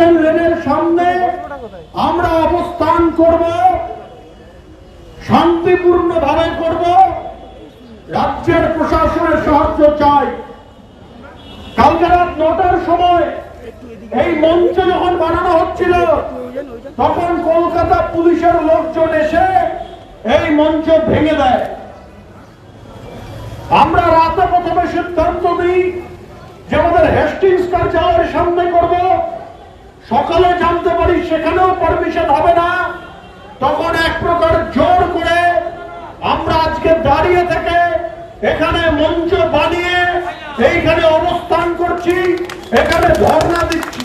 Election লেনের সামনে আমরা অবস্থান করব, শান্তিপূর্ণভাবে করব। রাজ্যের প্রশাসনের সাহায্য চাই। কালকে রাত 9টার সময় এই মঞ্চ যখন বানানো হচ্ছিল তখন কলকাতা পুলিশের লোকজন এসে এই মঞ্চ ভেঙে দেয়। আমরা রাতে প্রথমে সিদ্ধান্ত নিই যে আমাদের হেস্টিংস কার্যালয়ের সামনে করব। সকালে জানতে পারি সেখানেও পারমিশন হবে না। তখন এক প্রকার জোর করে আমরা আজকে দাঁড়িয়ে থেকে এখানে মঞ্চ বানিয়ে এইখানে অবস্থান করছি, এখানে ধর্ণা দিচ্ছি।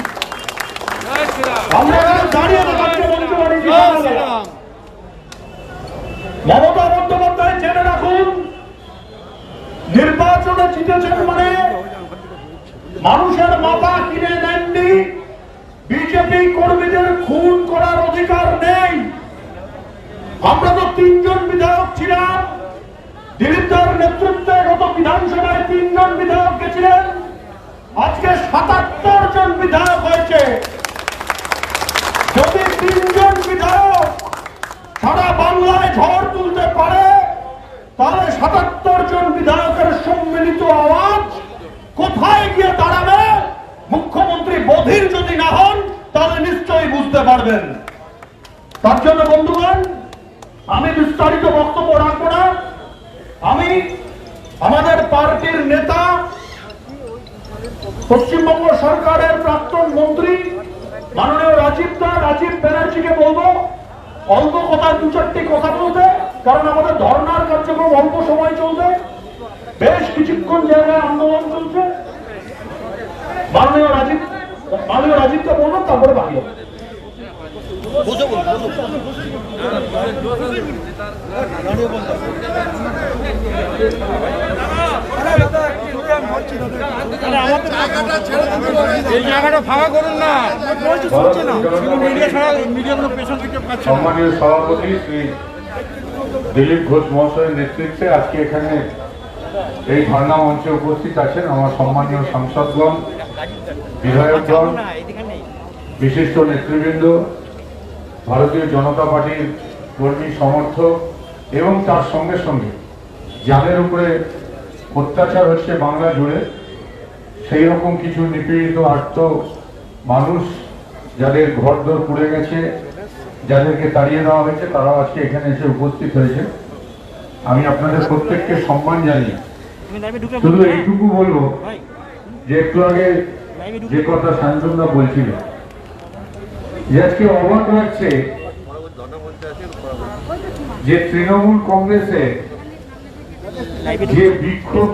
আমরা দাঁড়িয়ে থাকতে মঞ্চ বানিয়েছি। মমতা বন্দ্যোপাধ্যায় জেনে রাখুন, নির্বাচনে জিতেছেন মানে মানুষের মাথা কিনে নেননি। বিজেপি কর্মীদের খুন করার অধিকার নেই। আমরা তো 3 জন বিধায়ক ছিলাম। দিলীপ দার নেতৃত্বে গত বিধানসভায় 3 জন বিধায়ক গেছিলেন। আজকে 77 জন বিধায়ক হয়েছে। যদি 3 জন বিধায়ক সারা বাংলায় ঝড় তুলতে পারে, তাহলে 77 জন বিধায়কের সম্মিলিত আওয়াজ কোথায় গিয়ে দাঁড়াবে? মুখ্যমন্ত্রী বধির যদি না হন তাহলে নিশ্চয়ই বুঝতে পারবেন। তার জন্য বন্ধুগণ, আমি বিস্তারিত বক্তব্য রাখবো না। আমি আমাদের পার্টির নেতা, পশ্চিমবঙ্গ সরকারের প্রাক্তন মন্ত্রী মাননীয় রাজীব ব্যানার্জিকে বলবো অল্প কথা 2-4টি কথা বলতে, কারণ আমাদের ধর্ণার কার্যক্রম অল্প সময় চলবে। বেশ কিছুক্ষণ জায়গায় আন্দোলন চলছে। মাননীয় রাজীবকে বলবো, তারপরে বাকি হবে। এই জায়গাটা ফাঁকা করুন না। সম্মানীয় সভাপতি শ্রী দিলীপ ঘোষ মহাশয়ের নেতৃত্বে আজকে এখানে এই ধর্ণা মঞ্চে উপস্থিত আছেন আমার সম্মানীয় সাংসদগণ, বিধায়কগণ, বিশিষ্ট নেতৃবৃন্দ, ভারতীয় জনতা পার্টির কর্মী সমর্থক এবং তার সঙ্গে সঙ্গে যাদের উপরে অত্যাচার হচ্ছে বাংলা জুড়ে, সেই রকম কিছু নিপীড়িত আর্ত মানুষ যাদের ঘরদোর পুড়ে গেছে, যাদেরকে তাড়িয়ে দেওয়া হয়েছে, তারাও আজকে এখানে এসে উপস্থিত হয়েছে। আমি আপনাদের প্রত্যেককে সম্মান জানিয়ে শুধু এইটুকু বলবো যে একটু আগে যে কথা শান্তনদা বলছিলেন, যে আজকে অবাক লাগছে যে তৃণমূল কংগ্রেসে যে বিক্ষোভ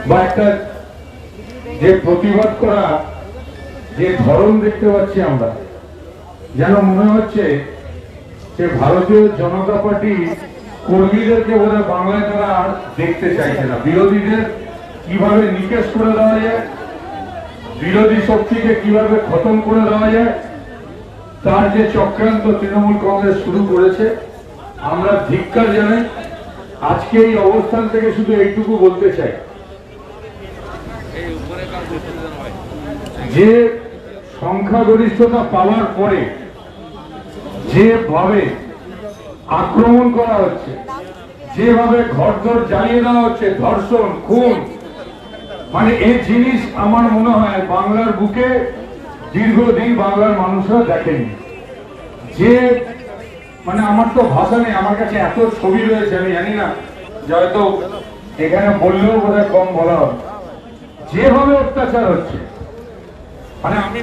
বা একটা যে প্রতিবাদ করা যে ধরন দেখতে পাচ্ছি আমরা, যেন মনে হচ্ছে যে ভারতীয় জনতা পার্টি কর্মীদেরকে বোধহয় বাংলায় তারা আর দেখতে চাইছে না। বিরোধীদের কিভাবে নিকেশ করে দেওয়া যায়, বিরোধী শক্তিকে কিভাবে খতম করে দেওয়া যায়, তার যে চক্রান্ত তৃণমূল কংগ্রেস শুরু করেছে, আমরা ধিক্কার জানাই। আজকে এই অবস্থান থেকে শুধু এইটুকু বলতে চাই যে সংখ্যাগরিষ্ঠতা পাওয়ার পরে যেভাবে আক্রমণ করা হচ্ছে, যেভাবে ঘরদোর জ্বালিয়ে দেওয়া হচ্ছে, ধর্ষণ, খুন, মানে এই জিনিস আমার মনে হয় বাংলার বুকে দীর্ঘদিন বাংলার মানুষরা দেখেনি। যে মানে আমার তো ভাষা নেই, আমার কাছে এত ছবি রয়েছে, আমি জানি না যে হয়তো এখানে বললেও বোধহয় কম বলা হবে। যেভাবে অত্যাচার হচ্ছে, মানে আমি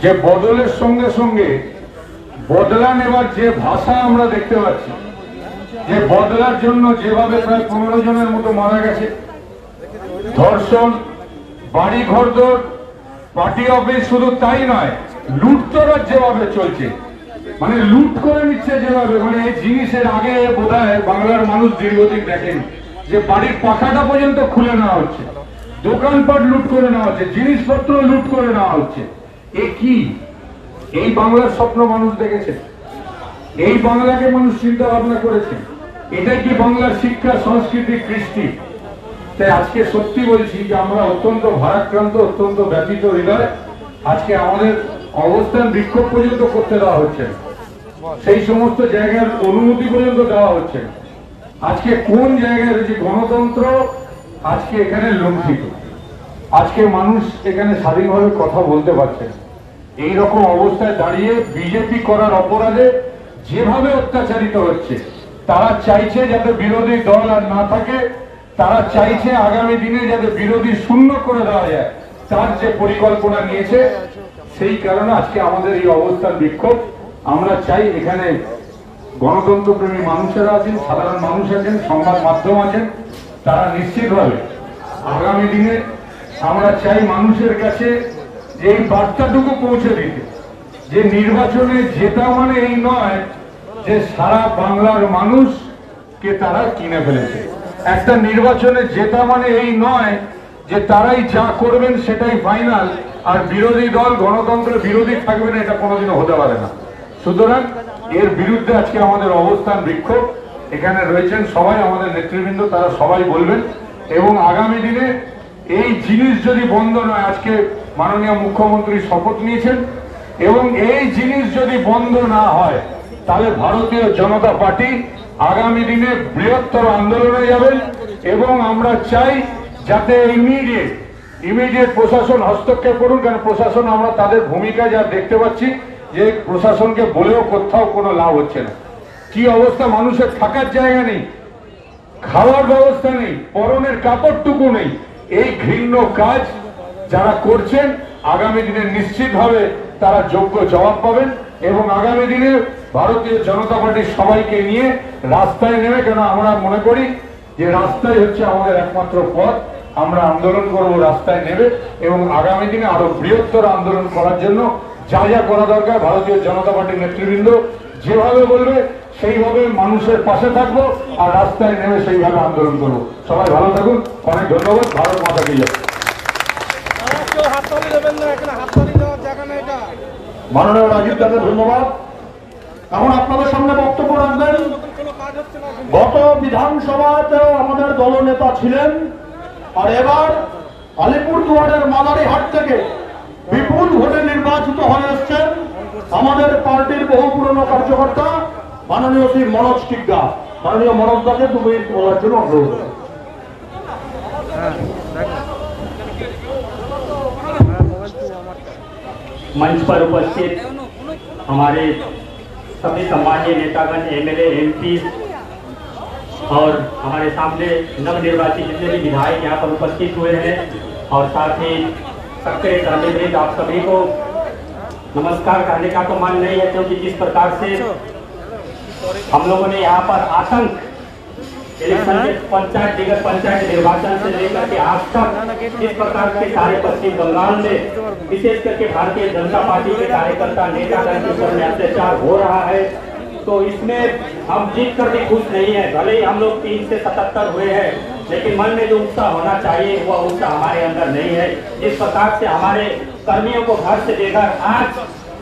যে বদলের সঙ্গে সঙ্গে বদলা নেবার যে ভাষা আমরা দেখতে পাচ্ছি, যে বদলার জন্য যেভাবে প্রায় 15 জনের মতো মারা গেছে, ধর্ষণ, বাড়ি ঘরদোর, পার্টি অফিস, শুধু তাই নয়, লুটতরাজ যেভাবে চলছে, মানে লুট করে নিচ্ছে যেভাবে, মানে এই জিনিসের আগে বোধহয় বাংলার মানুষ দীর্ঘদিন দেখেনি। যে বাড়ির পাখাটা পর্যন্ত খুলে নেওয়া হচ্ছে, দোকানপাট লুট করে নেওয়া হচ্ছে, জিনিসপত্র লুট করে নেওয়া হচ্ছে। এ কি? এই বাংলার স্বপ্ন মানুষ দেখেছে? এই বাংলাকে মানুষ চিন্তা ভাবনা করেছে? এটাই কি বাংলার শিক্ষা, সংস্কৃতি, কৃষ্টি? তাই আজকে সত্যি বলছি যে আমরা অত্যন্ত ভারাক্রান্ত, অত্যন্ত ব্যথিত হৃদয়। আজকে আমাদের অবস্থান বিক্ষোভ পর্যন্ত করতে দেওয়া হচ্ছে না, সেই সমস্ত জায়গার অনুমতি পর্যন্ত দেওয়া হচ্ছে না। আজকে কোন জায়গায় রয়েছে গণতন্ত্র? আজকে এখানে লুণ্ঠিত। আজকে মানুষ এখানে স্বাধীনভাবে কথা বলতে পারছে না। এইরকম অবস্থায় দাঁড়িয়ে বিজেপি করার অপরাধে যেভাবে অত্যাচারিত হচ্ছে, তারা চাইছে যাতে বিরোধী দল আর না থাকে, তারা চাইছে আগামী দিনে যাতে বিরোধী শূন্য করে দেওয়া যায়, তার যে পরিকল্পনা নিয়েছে, সেই কারণে আজকে আমাদের এই অবস্থান বিক্ষোভ। আমরা চাই এখানে গণতন্ত্রপ্রেমী মানুষেরা আছেন, সাধারণ মানুষ আছেন, সংবাদ মাধ্যম আছেন, তারা নিশ্চিতভাবে আগামী দিনে আমরা চাই মানুষের কাছে এই বার্তাটুকু পৌঁছে দিতে যে নির্বাচনে জেতা মানে এই নয় যে সারা বাংলার মানুষকে তারা কিনে ফেলেছে। একটা নির্বাচনে জেতা মানে এই নয় যে তারাই যা করবেন সেটাই ফাইনাল, আর বিরোধী দল গণতন্ত্রের বিরোধী থাকবে না, এটা কোনোদিনও হতে পারে না। সুতরাং এর বিরুদ্ধে আজকে আমাদের অবস্থান বিক্ষোভ। এখানে রয়েছেন সবাই আমাদের নেতৃবৃন্দ, তারা সবাই বলবেন। এবং আগামী দিনে এই জিনিস যদি বন্ধ নয়, আজকে মাননীয় মুখ্যমন্ত্রী শপথ নিয়েছেন, এবং এই জিনিস যদি বন্ধ না হয় তাহলে ভারতীয় জনতা পার্টি আগামী দিনে বৃহত্তর আন্দোলনে যাবেন। এবং আমরা চাই যাতে ইমিডিয়েট প্রশাসন হস্তক্ষেপ করুন, কারণ প্রশাসন আমরা তাদের ভূমিকা যা দেখতে পাচ্ছি যে প্রশাসনকে বলেও কোথাও কোনো লাভ হচ্ছে না। কি অবস্থা, মানুষের থাকার জায়গা নেই, খাওয়ার ব্যবস্থা নেই, পরনের কাপড়টুকু নেই। এই ঘৃণ্য কাজ যারা করছেন আগামী দিনে নিশ্চিতভাবে তারা যোগ্য জবাব পাবেন। এবং আগামী দিনে ভারতীয় জনতা পার্টির সবাইকে নিয়ে রাস্তায় নেমে, কেন আমরা মনে করি যে রাস্তাই হচ্ছে আমাদের একমাত্র পথ, আমরা আন্দোলন করব রাস্তায় নেমে। এবং আগামী দিনে আরো বৃহত্তর আন্দোলন করার জন্য যা যা করা দরকার ভারতীয় জনতা পার্টির নেতৃবৃন্দ যেভাবে বলবে সেইভাবে মানুষের পাশে থাকবো, আর রাস্তায় নেমে সেইভাবে আন্দোলন করবো। সবাই ভালো থাকুন, অনেক ধন্যবাদ। ভারত মাতা কি জয়। মাননীয় রাজীব দাকে ধন্যবাদ। এখন আপনাদের সামনে বক্তব্য রাখবেন গত বিধানসভাতেও আমাদের দলনেতা ছিলেন, আর এবার আলিপুরদুয়ারের মাদারিহাট থেকে বিপুল ভোটে নির্বাচিত হয়ে এসছেন আমাদের পার্টির বহু পুরনো কার্যকর্তা মাননীয় শ্রী মনোজ টিগ্গা। মাননীয় মনোজ দাকে 2 মিনিট বলার জন্য অনুরোধ। मंच पर उपस्थित हमारे सभी सम्मानीय नेतागण, एमएलए, एमपी और हमारे सामने नवनिर्वाचित जितने भी विधायक यहाँ पर उपस्थित हुए हैं, और साथ ही सक्रिय कर्मचारी, आप सभी को नमस्कार करने का तो मन नहीं है, क्योंकि जिस प्रकार से हम लोगों ने यहाँ पर आतंक इलेक्शन के पंचायत निर्वाचन से लेकर के आज तक इस प्रकार के सारे पश्चिम बंगाल में विशेष करके भारतीय जनता पार्टी के कार्यकर्ता नेतागण के ऊपर में अत्याचार हो रहा है, तो इसमें हम जीत कर भी खुश नहीं है। भले ही हम लोग 3 से 77 हुए हैं, लेकिन मन में जो उत्साह होना चाहिए वह उत्साह हमारे अंदर नहीं है। जिस प्रकार से हमारे कर्मियों को घर से लेकर आज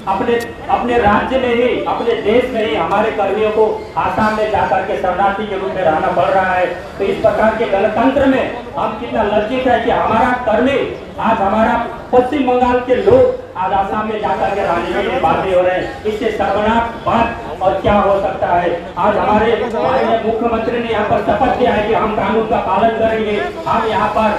अपने राज्य में ही, अपने देश में ही हमारे कर्मियों को आसाम में जाकर के शरणार्थी के रूप में रहना पड़ रहा है, तो इस प्रकार के गणतंत्र में हम कितना लज्जित है कि हमारा कर्मी, आज हमारा पश्चिम बंगाल के लोग आज आसाम में जाकर के राजनीति में बातें हो रहे हैं। इससे सर्वनाश बात और क्या हो सकता है। आज हमारे मुख्यमंत्री ने यहाँ पर शपथ किया है कि हम कानून का पालन करेंगे, हम यहाँ पर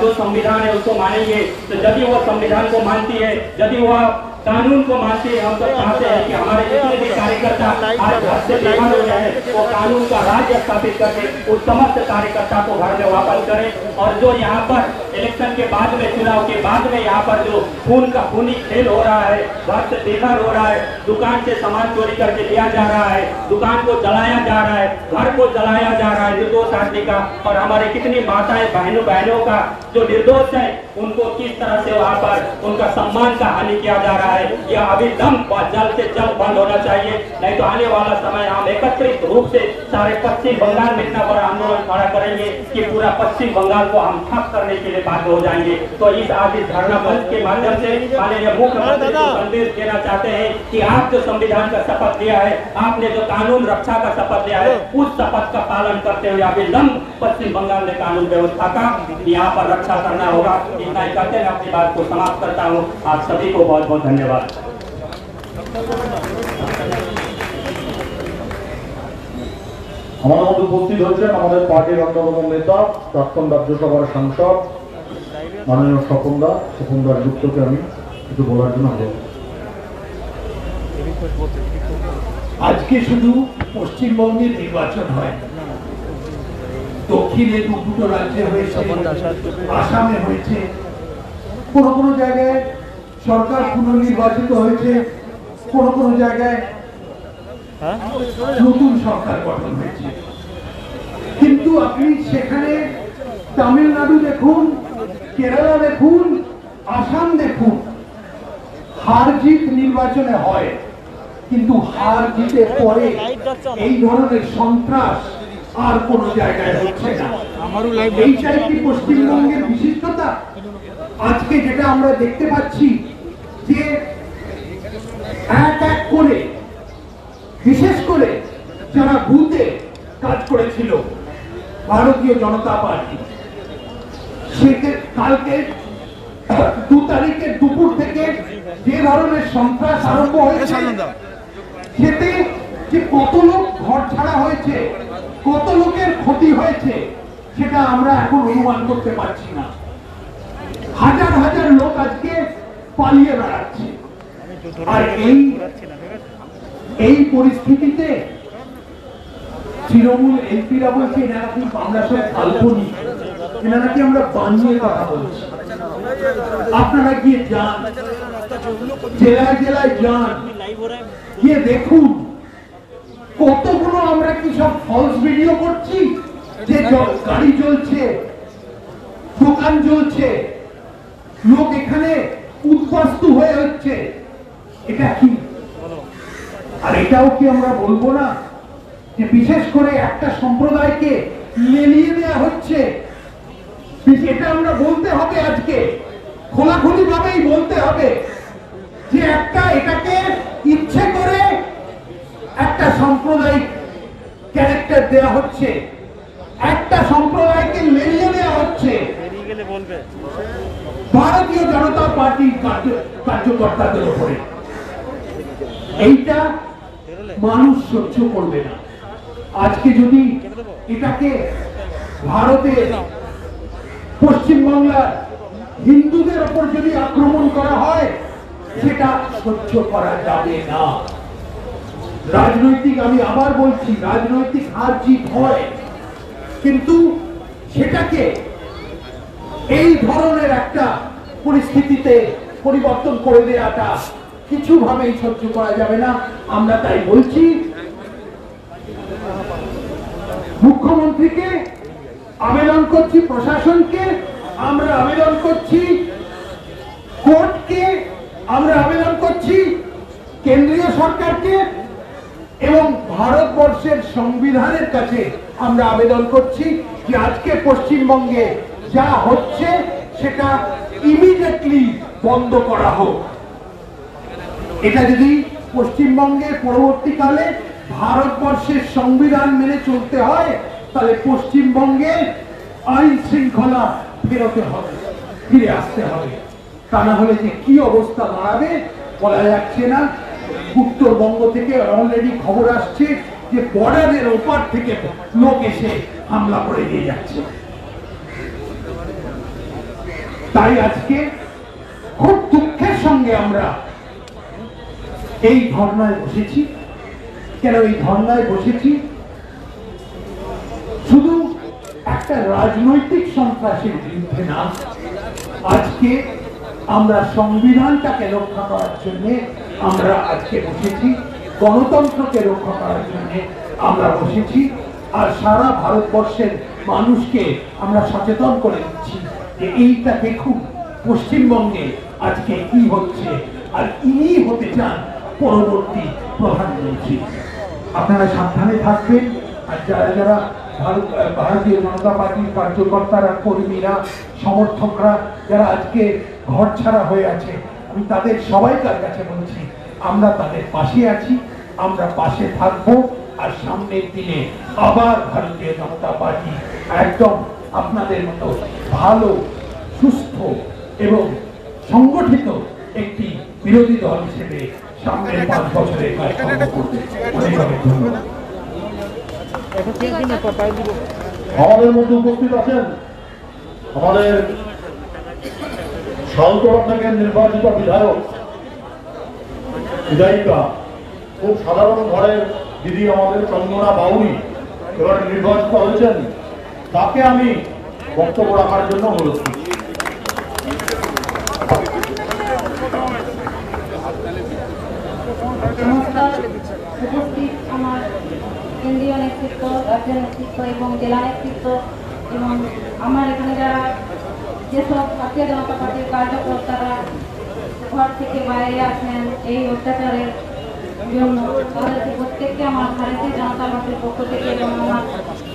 जो संविधान है उसको मानेंगे। तो यदि वो संविधान को मानती है, यदि वह कानून को मानते हैं, हम तो चाहते हैं कि हमारे जितने भी कार्यकर्ता आज घर से बेघर हो गए हैं वो कानून का राज्य स्थापित करके उस समस्त कार्यकर्ता को घर में वापस करें। और जो यहाँ पर इलेक्शन के बाद में, चुनाव के बाद में यहाँ पर जो खूनी खेल हो रहा है, घर से बेघर हो रहा है, दुकान से सामान चोरी करके लिया जा रहा है, दुकान को जलाया जा रहा है, घर को जलाया जा रहा है निर्दोष आदमी का, और हमारे कितनी माताएं बहनों का जो निर्दोष है उनको किस तरह से वहाँ पर उनका सम्मान का हानि किया जा रहा है। यह अभी दम जल्द से जल्द बंद होना चाहिए, नहीं तो आने वाला समय हम एकत्रित रूप से सारे पश्चिम बंगाल में इतना बड़ा आंदोलन खड़ा करेंगे कि पूरा पश्चिम बंगाल को हम ठप करने के लिए बाध्य हो जाएंगे। तो इस आज इस धरना मंच के माध्यम से माननीय मुख्यमंत्री को संदेश देना चाहते हैं कि आप जो संविधान का शपथ लिया है, आपने जो कानून रक्षा का शपथ लिया है, उस शपथ का पालन करते हुए अविलंब पश्चिम बंगाल में कानून व्यवस्था का यहाँ पर रक्षा करना होगा। इतना ही कहते हैं अपनी बात को समाप्त करता हूँ। आप सभी को बहुत बहुत धन्यवाद। हमारे मध्य उपस्थित হয়েছেন আমাদের পার্টির অন্যতম নেতা প্রাক্তন রাজ্যসভার সাংসদ মাননীয় স্বপনদার যুক্তকে আমি কিছু বলার জন্য আহ্বান। আজকে শুধু পশ্চিমবঙ্গের নির্বাচন হয়, দক্ষিণে দুটো রাজ্যে হয়েছে, আসামে হয়েছে, কোনো কোনো জায়গায় সরকার পুনর্নির্বাচিত হয়েছে, কোনো কোনো জায়গায় নতুন সরকার গঠন হয়েছে। কিন্তু আপনি সেখানে তামিলনাড়ু দেখুন, কেরালা দেখুন, আসাম দেখুন, হার জিত নির্বাচনে হয়, কিন্তু হার জিতের পরে এই ধরনের সন্ত্রাস আর কোন জায়গায় হচ্ছে না। এইটাই কি পশ্চিমবঙ্গের বিশিষ্টতা? আজকে যেটা আমরা দেখতে পাচ্ছি যে এক এক করে, বিশেষ করে যারা বুথে কাজ করেছিল ভারতীয় জনতা পার্টি, কালকে 2 তারিখের দুপুর থেকে যে ধরনের সন্ত্রাস আরম্ভ হয়েছে, সেতে যে কত লোক ঘর ছাড়া হয়েছে, কত লোকের ক্ষতি হয়েছে, সেটা আমরা এখন অনুমান করতে পারছি না। হাজার হাজার লোক আজকে পালিয়ে বেড়াচ্ছে। আর এই পরিস্থিতিতে তৃণমূল এমপিরা বলছে এনারা কি আমরা সব কাল্পনিক, এনারা কি আমরা বানিয়ে কথা বলছি। আপনারা গিয়ে যান, জেলায় জেলায় যান, গিয়ে দেখুন কতগুলো আমরা কি সব ফলস ভিডিও করছি যে গাড়ি জ্বলছে, দোকান জ্বলছে, লোক এখানে উদ্বাস্তু হয়ে হচ্ছে। এটা কি? আর এটাও কি আমরা বলবো না যে বিশেষ করে একটা সম্প্রদায়কে লেলিয়ে দেওয়া হচ্ছে? এটা আমরা বলতে হবে, আজকে খোলাখুলি ভাবেই বলতে হবে যে এটাকে ইচ্ছে করে একটা সাম্প্রদায়িক ক্যারেক্টার দেওয়া হচ্ছে, একটা সম্প্রদায়কে লেলিয়ে দেওয়া হচ্ছে ভারতীয় জনতা পার্টির কার্যকর্তাদের উপরে। এইটা মানুষ সহ্য করবে না। আজকে যদি এটাকে ভারতের পশ্চিমবাংলার হিন্দুদের উপর যদি আক্রমণ করা হয়, সেটা সহ্য করা যাবে না। রাজনৈতিক, আমি আবার বলছি, রাজনৈতিক হার জিত হয়, কিন্তু সেটাকে এই ধরনের একটা পরিস্থিতিতে পরিবর্তন করে দেওয়াটা কিছুভাবেই সহ্য করা যাবে না। আমরা তাই বলছি মুখ্যমন্ত্রীকে, আবেদন করছি প্রশাসনকে, আমরা আবেদন করছি কোর্টকে, আমরা আবেদন করছি কেন্দ্রীয় সরকারকে এবং ভারতবর্ষের সংবিধানের কাছে আমরা আবেদন করছি যে আজকে পশ্চিমবঙ্গে যা হচ্ছে সেটা ইমিডিয়েটলি বন্ধ করা হোক। এটা যদি পশ্চিমবঙ্গের পরবর্তীকালে ভারতবর্ষের সংবিধান মেনে চলতে হয়, তাহলে পশ্চিমবঙ্গে আইন শৃঙ্খলা ফিরে আসতে হবে। তা না হলে যে কি অবস্থা দাঁড়াবে বলা যাচ্ছে না। উত্তরবঙ্গ থেকে অলরেডি খবর আসছে যে বর্ডারের ওপার থেকে লোক এসে হামলা করে দিয়ে যাচ্ছে। তাই আজকে খুব দুঃখের সঙ্গে আমরা এই ধর্নায় বসেছি। কেন এই ধর্নায় বসেছি? শুধু একটা রাজনৈতিক সন্ত্রাসের বিরুদ্ধে না, আজকে আমরা সংবিধানটাকে রক্ষা করার জন্য আমরা আজকে বসেছি, গণতন্ত্রকে রক্ষা করার জন্য আমরা বসেছি। আর সারা ভারতবর্ষের মানুষকে আমরা সচেতন করে দিচ্ছি যে এইটা দেখুন পশ্চিমবঙ্গে আজকে কি হচ্ছে। আর ইনি হতে চান পরবর্তী প্রধানমন্ত্রী। আপনারা সাবধানে থাকবেন। আর যারা যারা ভারতীয় জনতা পার্টির কার্যকর্তারা, কর্মীরা, সমর্থকরা যারা আজকে ঘর ছাড়া হয়ে আছে, আমি তাদের সবাইকার কাছে বলছি, আমরা তাদের পাশে আছি, আমরা পাশে থাকবো। আর সামনের দিনে আবার ভারতীয় জনতা পার্টি একদম আপনাদের মতো ভালো, সুস্থ এবং সংগঠিত একটি বিরোধী দল হিসেবে সামনের 5 বছরের কাজ করবে। অনেক অনেক ধন্যবাদ। আমাদের মধ্যে উপস্থিত আছেন আমাদের শালতোড়া থেকে নির্বাচিত বিধায়িকা, খুব সাধারণ ঘরের দিদি আমাদের চন্দনা বাউরি এবার নির্বাচিত হয়েছেন। তাকে আমি বক্তব্য রাখার জন্য অনুরোধ করছি। নমস্কার। উপস্থিত আমার কেন্দ্রীয় নেতৃত্ব, রাজ্য নেতৃত্ব এবং জেলা নেতৃত্ব এবং আমার এখানে যারা যেসব ভারতীয় জনতা পার্টির কার্যকর্তারা ঘর থেকে বাইরে আছেন এই অত্যাচারের জন্য, তাদেরকে প্রত্যেককে আমার ভারতীয় জনতা পার্টির পক্ষ থেকে এবং আমার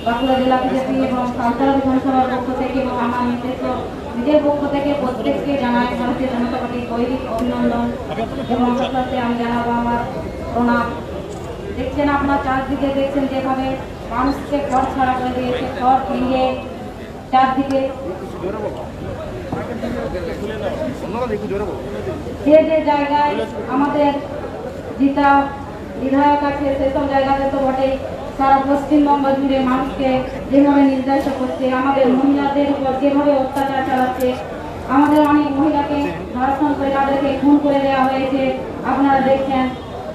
বাঁকুড়া জেলা বিজেপি এবং সাঁওতাল বিধানসভার পক্ষ থেকে এবং আমার নিজের পক্ষ থেকে প্রত্যেককে জানাই ভারতীয় জনতা পার্টির গৈরিক অভিনন্দন এবং সাথে আমি জানাবো আমার প্রণাম। দেখছেন আপনার চারদিকে, দেখছেন যেভাবে মানুষকে ঘর ছাড়া করে দিয়েছে, ঘর ভেঙে চারদিকে যে যে জায়গায় আমাদের জিতা বিধায়ক আছে সেসব জায়গাতে তো বটেই, সারা পশ্চিমবঙ্গ জুড়ে মানুষকে যেভাবে নির্যাতিত করছে, আমাদের মহিলাদের উপর যেভাবে অত্যাচার চালাচ্ছে, আমাদের অনেক মহিলাকে ধর্ষণ করে তাদেরকে খুন করে দেওয়া হয়েছে। আপনারা দেখছেন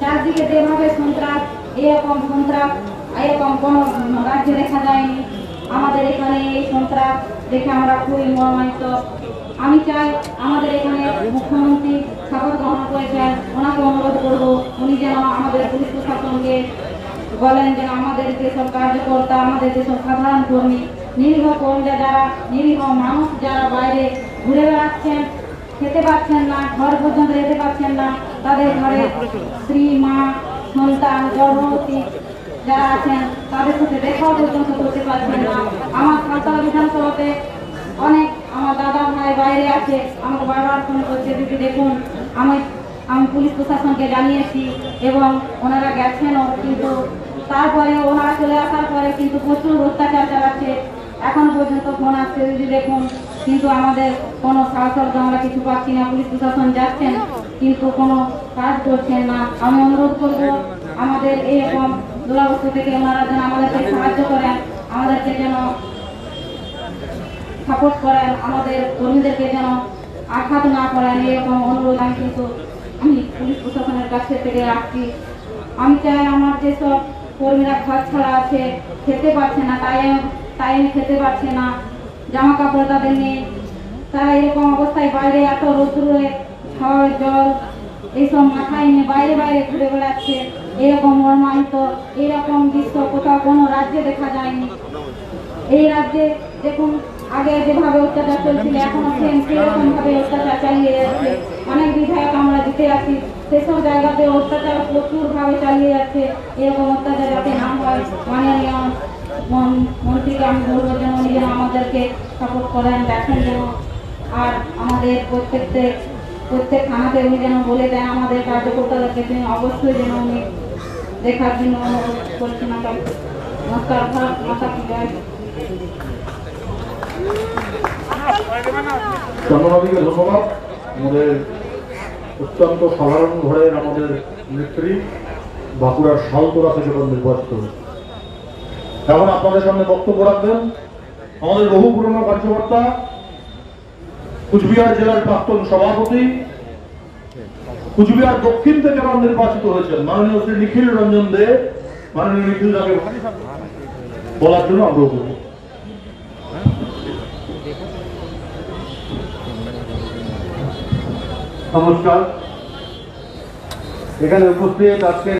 চারদিকে যেভাবে সন্ত্রাস, এরকম সন্ত্রাস এরকম কোনো রাজ্যে দেখা যায়নি। আমাদের এখানে এই সন্ত্রাস দেখে আমরা খুবই মর্মান্বিত। আমি চাই আমাদের এখানে মুখ্যমন্ত্রী শপথ গ্রহণ করেছেন, ওনাকে অনুরোধ করব উনি যেন আমাদের পুলিশ প্রশাসনকে বলেন যেন আমাদের যেসব কার্যকর্তা, আমাদের যেসব সাধারণ কর্মী, নিরীহ কর্মীরা, যারা নিরীহ মানুষ যারা বাইরে ঘুরে বেড়াচ্ছেন, খেতে পাচ্ছেন না, ঘর পর্যন্ত যেতে পাচ্ছেন না, তাদের ঘরে স্ত্রী, মা, সন্তান, গর্ভবতী যারা আছেন তাদের সাথে দেখা পর্যন্ত করতে পারছেন না। আমার সাঁওতাল বিধানসভাতে অনেক আমার দাদা ভাই বাইরে আছে, আমাকে বারবার ফোন করছে, দিদি দেখুন আমি পুলিশ প্রশাসনকে জানিয়েছি এবং ওনারা গেছেনও, কিন্তু তারপরে ওনারা চলে আসার পরে কিন্তু প্রচুর অত্যাচার চালাচ্ছে। এখন পর্যন্ত ফোন আসছে, দিদি দেখুন, কিন্তু আমাদের কোনো সাহসর্গ আমরা কিছু পাচ্ছি না। পুলিশ প্রশাসন যাচ্ছেন কিন্তু কোনো কাজ করছেন না। আমি অনুরোধ করব আমাদের এরকম দুরাবস্থা থেকে ওনারা যেন আমাদেরকে সাহায্য করেন, আমাদেরকে যেন সাপোর্ট করেন, আমাদের কর্মীদেরকে যেন আঘাত না করেন, এরকম অনুরোধ আমি কিন্তু পুলিশ প্রশাসনের কাছে থেকে রাখছি। আমি চাই আমার যেসব কর্মীরা ঘর ছাড়া আছে, খেতে পারছে না, টাইম খেতে পারছে না, জামা কাপড় তাদের নেই, তারা এরকম অবস্থায় বাইরে এত রোদ্দুরে ঝড় জল এইসব মাথায় নিয়ে বাইরে বাইরে ঘুরে বেড়াচ্ছে। এরকম মর্মাহিত এরকম দৃশ্য কোথাও কোনো রাজ্যে দেখা যায়নি। এই রাজ্যে দেখুন আগে যেভাবে অত্যাচার চলছিল এখনো সেরকম ভাবে অত্যাচার চালিয়ে যাচ্ছে। অনেক বিধায়ক আমরা জিতে আছি, সেসব জায়গাতে অত্যাচার প্রচুর ভাবে চালিয়ে যাচ্ছে। এরকম অত্যাচার যাতে না হয় মাননীয় মন্ত্রীকে আমি বলবো যেন উনি যেন আমাদেরকে সাপোর্ট করেন, দেখেন যেন, আর আমাদের প্রত্যেক থানাতে উনি যেন বলে দেন আমাদের কার্যকর্তাদেরকে তিনি অবশ্যই যেন উনি দেখার জন্য অনুরোধ করছেন। নমস্কার। ভারত মাতা কি জয়। চন্দ্রনদীকে ধন্যবাদ। আমাদের অত্যন্ত সাধারণ ঘরের আমাদের নেত্রী বাঁকুড়ার শালতোড়া থেকে নির্বাচিত হয়েছে। এখন আপনাদের সামনে বক্তব্য রাখবেন আমাদের বহু পুরনো কার্যকর্তা, কুচবিহার জেলার প্রাক্তন সভাপতি, কুচবিহার দক্ষিণ থেকে আবার নির্বাচিত হয়েছেন মাননীয় শ্রী নিখিল রঞ্জন দে। মাননীয় নিখিল দাকে বলার জন্য আগ্রহ করব। নমস্কার। এখানে উপস্থিত আজকে